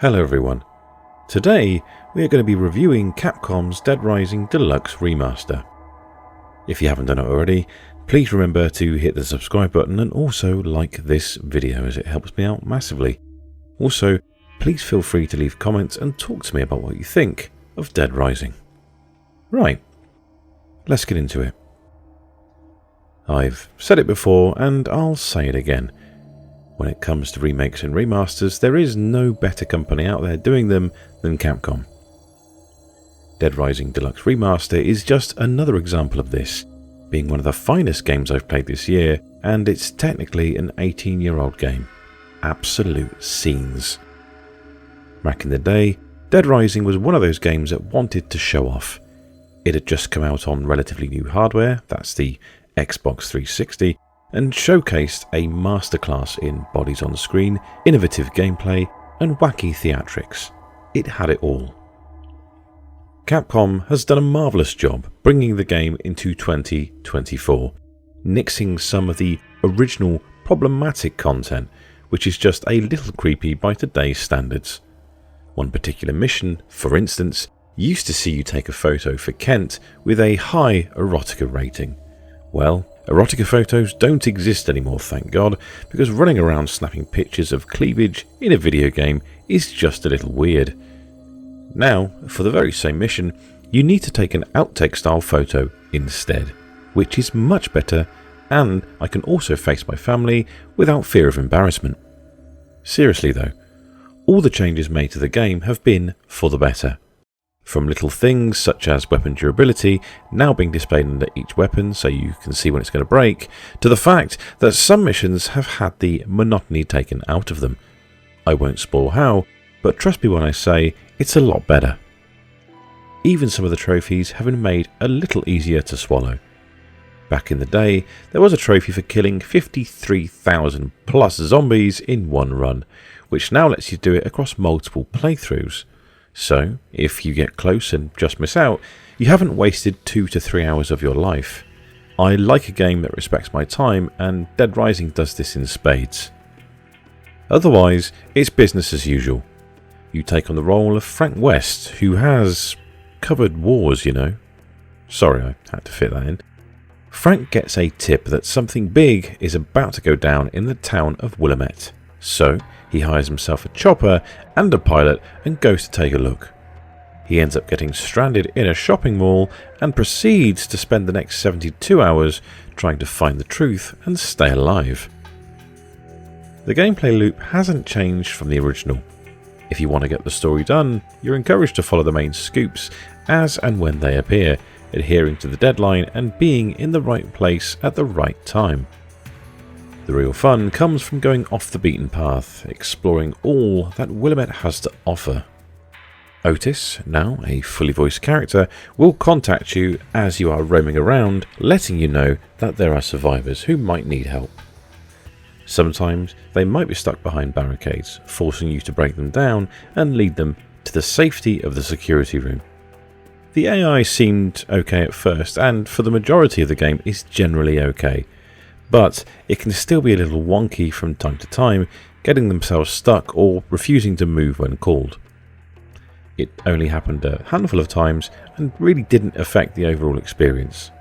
Hello everyone. Today we are going to be reviewing Capcom's Dead Rising Deluxe Remaster. If you haven't done it already, please remember to hit the subscribe button and also like this video as it helps me out massively. Also, please feel free to leave comments and talk to me about what you think of Dead Rising. Right, let's get into it. I've said it before and I'll say it again. When it comes to remakes and remasters, there is no better company out there doing them than Capcom. Dead Rising Deluxe Remaster is just another example of this, being one of the finest games I've played this year, and it's technically an 18-year-old game. Absolute scenes. Back in the day, Dead Rising was one of those games that wanted to show off. It had just come out on relatively new hardware, that's the Xbox 360, and showcased a masterclass in bodies on screen, innovative gameplay, and wacky theatrics. It had it all. Capcom has done a marvellous job bringing the game into 2024, nixing some of the original problematic content, which is just a little creepy by today's standards. One particular mission, for instance, used to see you take a photo for Kent with a high erotica rating. Well, erotica photos don't exist anymore, thank God, because running around snapping pictures of cleavage in a video game is just a little weird. Now, for the very same mission, you need to take an outtake style photo instead, which is much better, and I can also face my family without fear of embarrassment. Seriously though, all the changes made to the game have been for the better. From little things such as weapon durability now being displayed under each weapon so you can see when it's going to break, to the fact that some missions have had the monotony taken out of them. I won't spoil how, but trust me when I say it's a lot better. Even some of the trophies have been made a little easier to swallow. Back in the day, there was a trophy for killing 53,000 plus zombies in one run, which now lets you do it across multiple playthroughs. So, if you get close and just miss out, you haven't wasted 2 to 3 hours of your life. I like a game that respects my time, and Dead Rising does this in spades. Otherwise, it's business as usual. You take on the role of Frank West, who has covered wars, you know. Sorry, I had to fit that in. Frank gets a tip that something big is about to go down in the town of Willamette. So, he hires himself a chopper and a pilot and goes to take a look. He ends up getting stranded in a shopping mall and proceeds to spend the next 72 hours trying to find the truth and stay alive. The gameplay loop hasn't changed from the original. If you want to get the story done, you're encouraged to follow the main scoops as and when they appear, adhering to the deadline and being in the right place at the right time. The real fun comes from going off the beaten path, exploring all that Willamette has to offer. Otis, now a fully voiced character, will contact you as you are roaming around, letting you know that there are survivors who might need help. Sometimes they might be stuck behind barricades, forcing you to break them down and lead them to the safety of the security room. The AI seemed okay at first, and for the majority of the game is generally okay. But it can still be a little wonky from time to time, getting themselves stuck or refusing to move when called. It only happened a handful of times and really didn't affect the overall experience.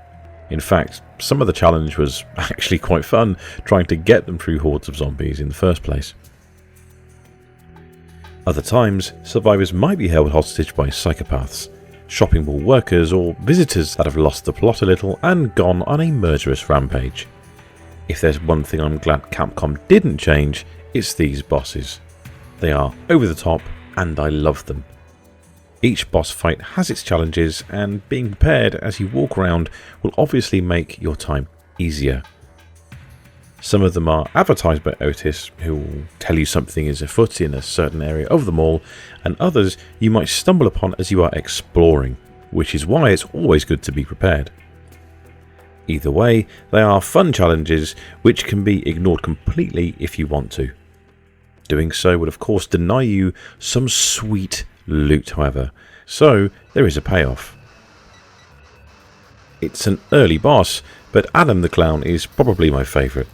In fact, some of the challenge was actually quite fun, trying to get them through hordes of zombies in the first place. Other times, survivors might be held hostage by psychopaths, shopping mall workers, or visitors that have lost the plot a little and gone on a murderous rampage. If there's one thing I'm glad Capcom didn't change, it's these bosses. They are over the top and I love them. Each boss fight has its challenges, and being prepared as you walk around will obviously make your time easier. Some of them are advertised by Otis, who will tell you something is afoot in a certain area of the mall, and others you might stumble upon as you are exploring, which is why it's always good to be prepared. Either way, they are fun challenges which can be ignored completely if you want to. Doing so would of course deny you some sweet loot, however, so there is a payoff. It's an early boss, but Adam the Clown is probably my favourite.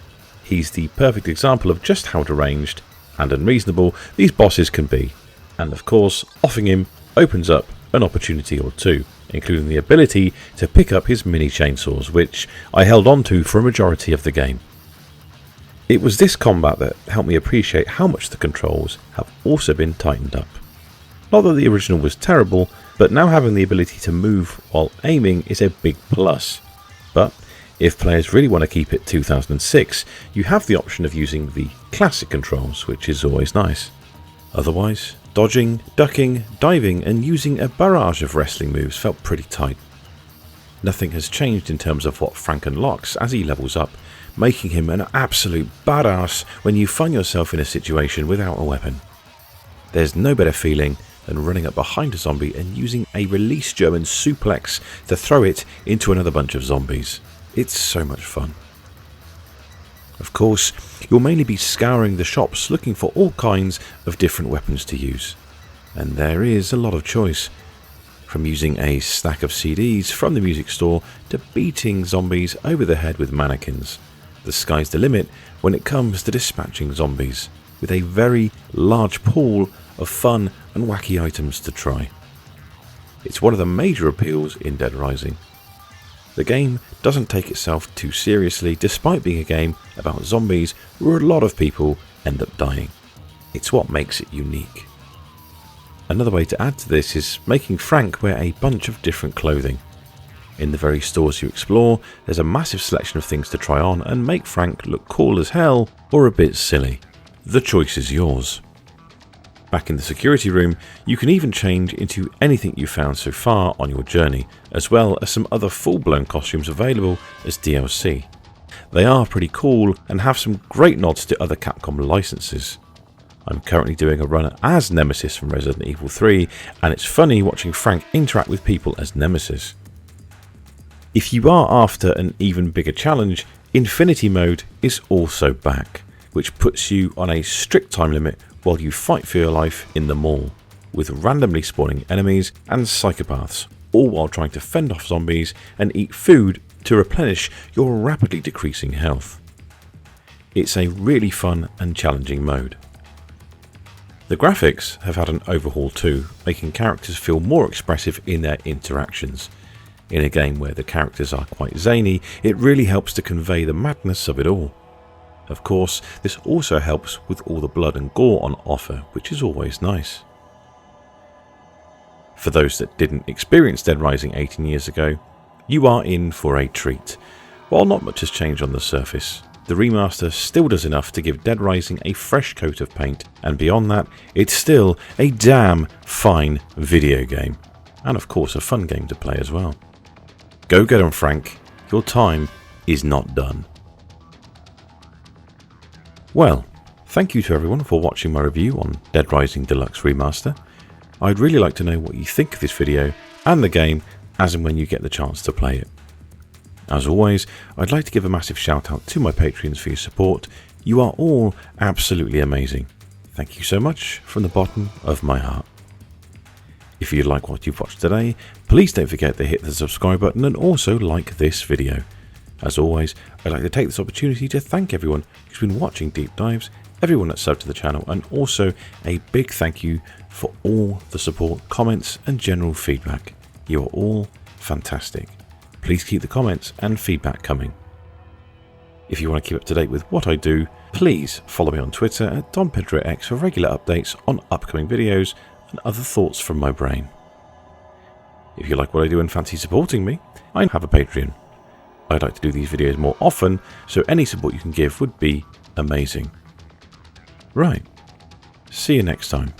He's the perfect example of just how deranged and unreasonable these bosses can be. And of course, offing him opens up an opportunity or two, including the ability to pick up his mini chainsaws, which I held on to for a majority of the game. It was this combat that helped me appreciate how much the controls have also been tightened up. Not that the original was terrible, but now having the ability to move while aiming is a big plus. But if players really want to keep it 2006, you have the option of using the classic controls, which is always nice. Otherwise, dodging, ducking, diving and using a barrage of wrestling moves felt pretty tight. Nothing has changed in terms of what Frank unlocks as he levels up, making him an absolute badass when you find yourself in a situation without a weapon. There's no better feeling than running up behind a zombie and using a release German suplex to throw it into another bunch of zombies. It's so much fun. Of course, you'll mainly be scouring the shops looking for all kinds of different weapons to use. And there is a lot of choice. From using a stack of CDs from the music store to beating zombies over the head with mannequins. The sky's the limit when it comes to dispatching zombies, with a very large pool of fun and wacky items to try. It's one of the major appeals in Dead Rising. The game doesn't take itself too seriously, despite being a game about zombies where a lot of people end up dying. It's what makes it unique. Another way to add to this is making Frank wear a bunch of different clothing. In the very stores you explore, there's a massive selection of things to try on and make Frank look cool as hell or a bit silly. The choice is yours. Back in the security room, you can even change into anything you found so far on your journey, as well as some other full-blown costumes available as DLC. They are pretty cool and have some great nods to other Capcom licenses. I'm currently doing a run as Nemesis from Resident Evil 3, and it's funny watching Frank interact with people as Nemesis. If you are after an even bigger challenge, Infinity Mode is also back, which puts you on a strict time limit while you fight for your life in the mall, with randomly spawning enemies and psychopaths, all while trying to fend off zombies and eat food to replenish your rapidly decreasing health. It's a really fun and challenging mode. The graphics have had an overhaul too, making characters feel more expressive in their interactions. In a game where the characters are quite zany, it really helps to convey the madness of it all. Of course, this also helps with all the blood and gore on offer, which is always nice. For those that didn't experience Dead Rising 18 years ago, you are in for a treat. While not much has changed on the surface, the remaster still does enough to give Dead Rising a fresh coat of paint, and beyond that, it's still a damn fine video game. And of course a fun game to play as well. Go get 'em, Frank. Your time is not done. Well, thank you to everyone for watching my review on Dead Rising Deluxe Remaster. I'd really like to know what you think of this video and the game as and when you get the chance to play it. As always, I'd like to give a massive shout out to my Patreons for your support. You are all absolutely amazing. Thank you so much from the bottom of my heart. If you like what you've watched today, please don't forget to hit the subscribe button and also like this video. As always, I'd like to take this opportunity to thank everyone who's been watching Deep Dives, everyone that's subbed to the channel, and also a big thank you for all the support, comments and general feedback. You are all fantastic. Please keep the comments and feedback coming. If you want to keep up to date with what I do, please follow me on Twitter at DonPedroX for regular updates on upcoming videos and other thoughts from my brain. If you like what I do and fancy supporting me, I have a Patreon. I'd like to do these videos more often, so any support you can give would be amazing. Right, see you next time.